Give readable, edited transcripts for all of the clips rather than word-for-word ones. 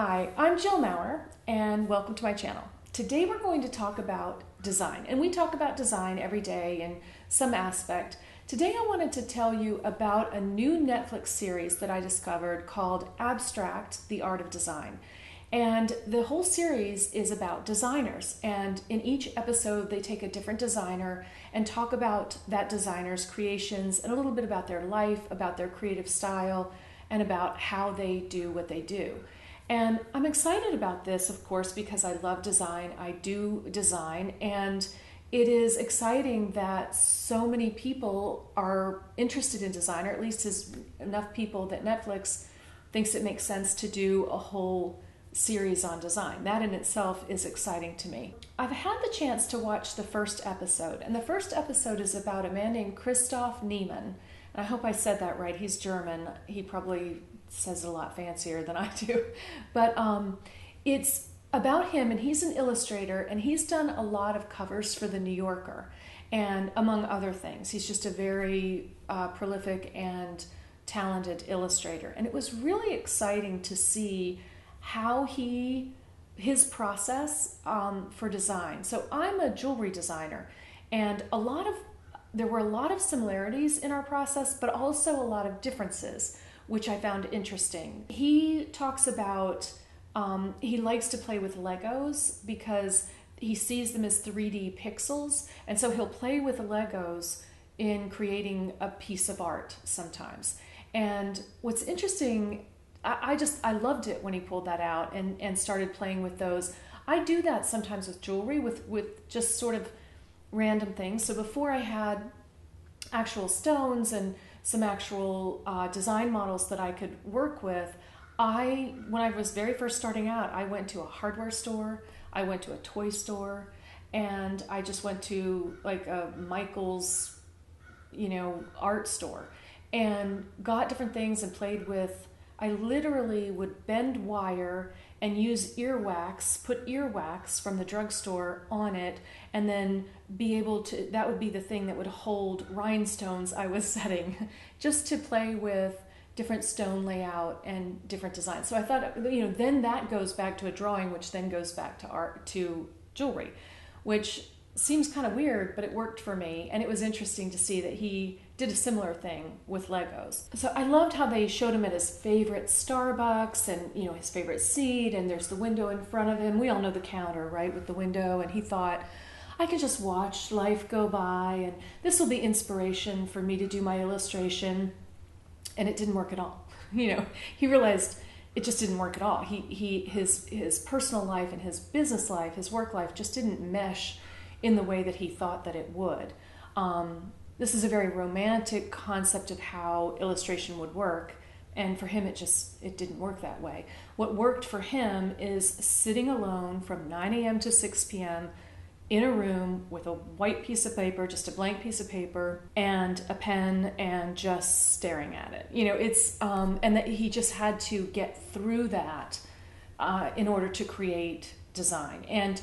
Hi, I'm Jill Maurer, and welcome to my channel. Today we're going to talk about design, and we talk about design every day in some aspect. Today I wanted to tell you about a new Netflix series that I discovered called Abstract: The Art of Design. And the whole series is about designers, and in each episode they take a different designer and talk about that designer's creations and a little bit about their life, about their creative style, and about how they do what they do. And I'm excited about this, of course, because I love design. I do design, and it is exciting that so many people are interested in design, or at least is enough people that Netflix thinks it makes sense to do a whole series on design. That in itself is exciting to me. I've had the chance to watch the first episode, and the first episode is about a man named Christoph Niemann. And I hope I said that right. He's German. He probably says it a lot fancier than I do. But it's about him, and he's an illustrator, and he's done a lot of covers for the New Yorker, and among other things. He's just a very prolific and talented illustrator. And it was really exciting to see how his process for design. So I'm a jewelry designer, and there were a lot of similarities in our process, but also a lot of differences, which I found interesting. He talks about he likes to play with Legos because he sees them as 3D pixels, and so he'll play with the Legos in creating a piece of art sometimes. And what's interesting, I loved it when he pulled that out and started playing with those. I do that sometimes with jewelry, with just sort of random things. So before I had actual stones and some actual design models that I could work with, when I was very first starting out, I went to a hardware store, I went to a toy store, and I just went to like a Michael's, art store, and got different things and played with. I literally would bend wire and use earwax, put earwax from the drugstore on it, and then be able to, that would be the thing that would hold rhinestones I was setting, just to play with different stone layout and different designs. So I thought, then that goes back to a drawing, which then goes back to art, to jewelry, which seems kind of weird, but it worked for me. And it was interesting to see that he did a similar thing with Legos. So I loved how they showed him at his favorite Starbucks and, his favorite seat, and there's the window in front of him. We all know the counter, right, with the window. And he thought, I could just watch life go by, and this will be inspiration for me to do my illustration. And it didn't work at all. He realized it just didn't work at all. His personal life and his business life, his work life just didn't mesh in the way that he thought that it would. This is a very romantic concept of how illustration would work, and for him it didn't work that way. What worked for him is sitting alone from 9 a.m. to 6 p.m. in a room with a white piece of paper, just a blank piece of paper, and a pen, and just staring at it. And that he just had to get through that in order to create design. And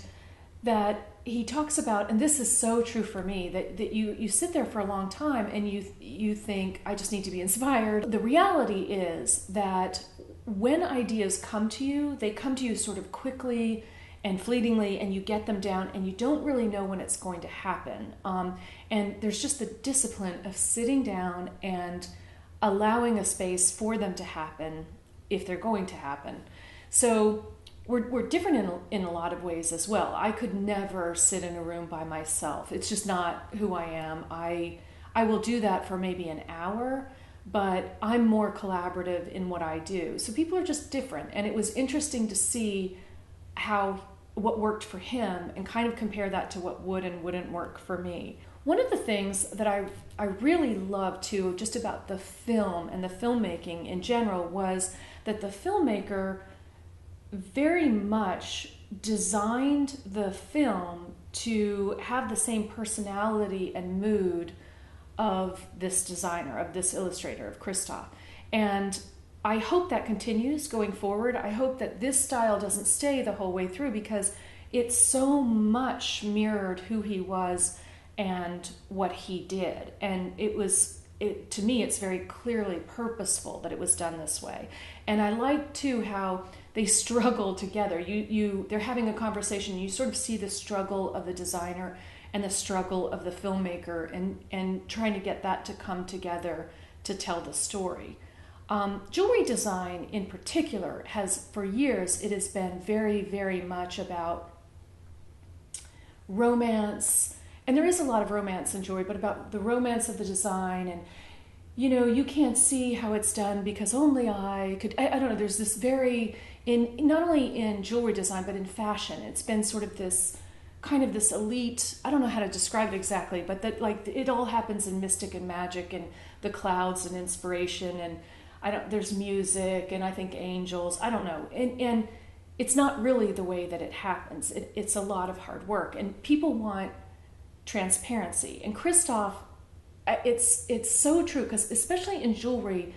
that he talks about, and this is so true for me, that you sit there for a long time and you think, I just need to be inspired. The reality is that when ideas come to you, they come to you sort of quickly and fleetingly, and you get them down, and you don't really know when it's going to happen. And there's just the discipline of sitting down and allowing a space for them to happen if they're going to happen. So we're different in a lot of ways as well. I could never sit in a room by myself. It's just not who I am. I will do that for maybe an hour, but I'm more collaborative in what I do. So people are just different, and it was interesting to see what worked for him and kind of compare that to what would and wouldn't work for me. One of the things that I really loved too, just about the film and the filmmaking in general, was that the filmmaker very much designed the film to have the same personality and mood of this designer, of this illustrator, of Christoph. And I hope that continues going forward. I hope that this style doesn't stay the whole way through, because it so much mirrored who he was and what he did. And to me, it's very clearly purposeful that it was done this way. And I like too how they struggle together. They're having a conversation. You sort of see the struggle of the designer and the struggle of the filmmaker, and trying to get that to come together to tell the story. Jewelry design in particular has, for years, it has been very, very much about romance, and there is a lot of romance in jewelry, but about the romance of the design, and you can't see how it's done because only I could. I don't know. There's this not only in jewelry design but in fashion. It's been sort of this kind of this elite. I don't know how to describe it exactly, but that like it all happens in mystic and magic and the clouds and inspiration, and there's music and I think angels. I don't know, and it's not really the way that it happens. It's a lot of hard work, and people want transparency. And Christoph, it's so true, because especially in jewelry,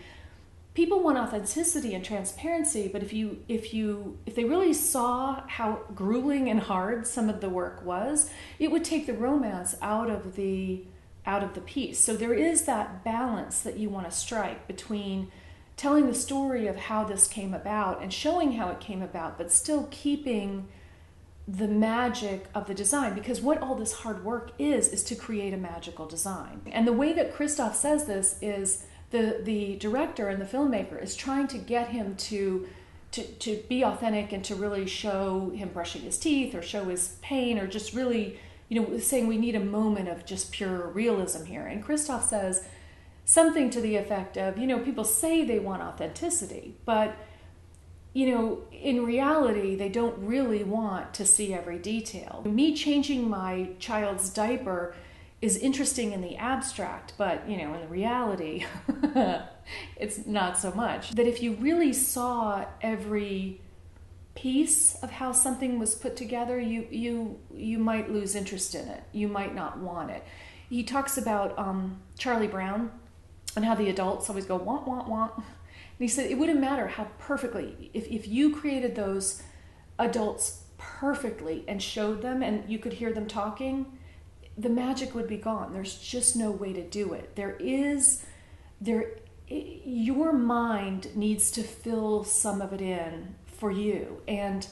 people want authenticity and transparency. But if they really saw how grueling and hard some of the work was, it would take the romance out of the piece. So there is that balance that you want to strike between telling the story of how this came about and showing how it came about, but still keeping the magic of the design, because what all this hard work is to create a magical design. And the way that Christoph says this is the director and the filmmaker is trying to get him to be authentic and to really show him brushing his teeth or show his pain, or just really, saying we need a moment of just pure realism here. And Christoph says something to the effect of, people say they want authenticity, but in reality, they don't really want to see every detail. Me changing my child's diaper is interesting in the abstract, but, in the reality, it's not so much. That if you really saw every piece of how something was put together, you might lose interest in it. You might not want it. He talks about Charlie Brown and how the adults always go, want, want, want. And he said it wouldn't matter how perfectly, if you created those adults perfectly and showed them and you could hear them talking, the magic would be gone. There's just no way to do it. Your mind needs to fill some of it in for you, and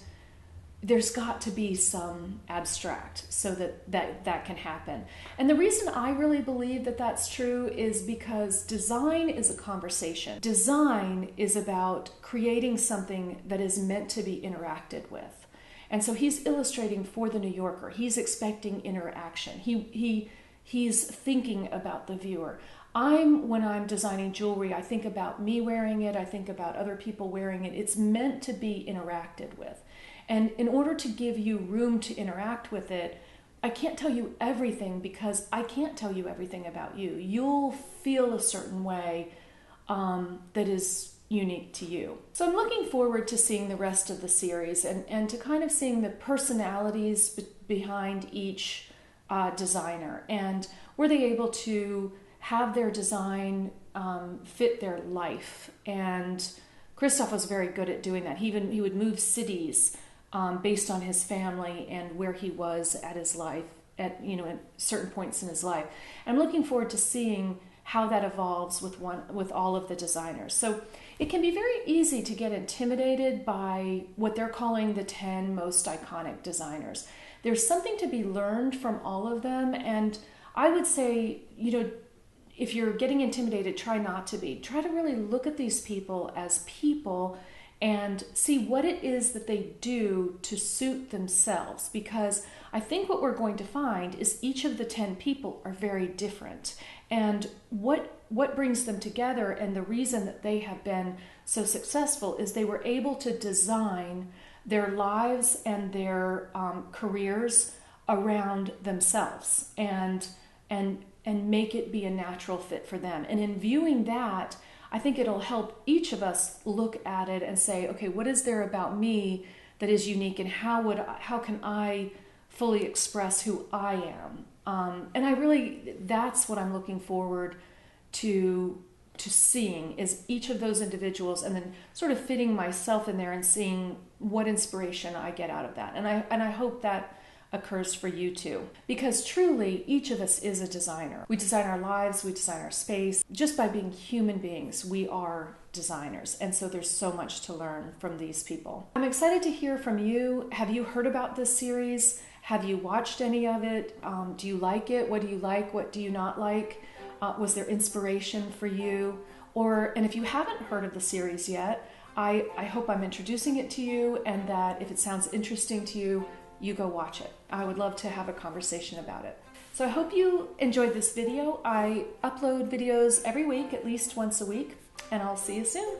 there's got to be some abstract so that can happen. And the reason I really believe that that's true is because design is a conversation. Design is about creating something that is meant to be interacted with. And so he's illustrating for the New Yorker. He's expecting interaction. He's thinking about the viewer. When I'm designing jewelry, I think about me wearing it. I think about other people wearing it. It's meant to be interacted with. And in order to give you room to interact with it, I can't tell you everything, because I can't tell you everything about you. You'll feel a certain way that is unique to you. So I'm looking forward to seeing the rest of the series and to kind of seeing the personalities behind each designer, and were they able to have their design fit their life. And Christoph was very good at doing that. He would move cities based on his family and where he was at his life, at certain points in his life. And I'm looking forward to seeing how that evolves with all of the designers. So it can be very easy to get intimidated by what they're calling the 10 most iconic designers. There's something to be learned from all of them, and I would say, if you're getting intimidated, try not to be. Try to really look at these people as people and see what it is that they do to suit themselves. Because I think what we're going to find is each of the 10 people are very different. And what brings them together, and the reason that they have been so successful, is they were able to design their lives and their careers around themselves and make it be a natural fit for them. And in viewing that, I think it'll help each of us look at it and say, okay, what is there about me that is unique, and how can I fully express who I am? And that's what I'm looking forward to seeing, is each of those individuals, and then sort of fitting myself in there and seeing what inspiration I get out of that. And I hope that occurs for you too. Because truly, each of us is a designer. We design our lives, we design our space. Just by being human beings, we are designers. And so there's so much to learn from these people. I'm excited to hear from you. Have you heard about this series? Have you watched any of it? Do you like it? What do you like? What do you not like? Was there inspiration for you? And if you haven't heard of the series yet, I hope I'm introducing it to you, and that if it sounds interesting to you, you go watch it. I would love to have a conversation about it. So I hope you enjoyed this video. I upload videos every week, at least once a week, and I'll see you soon.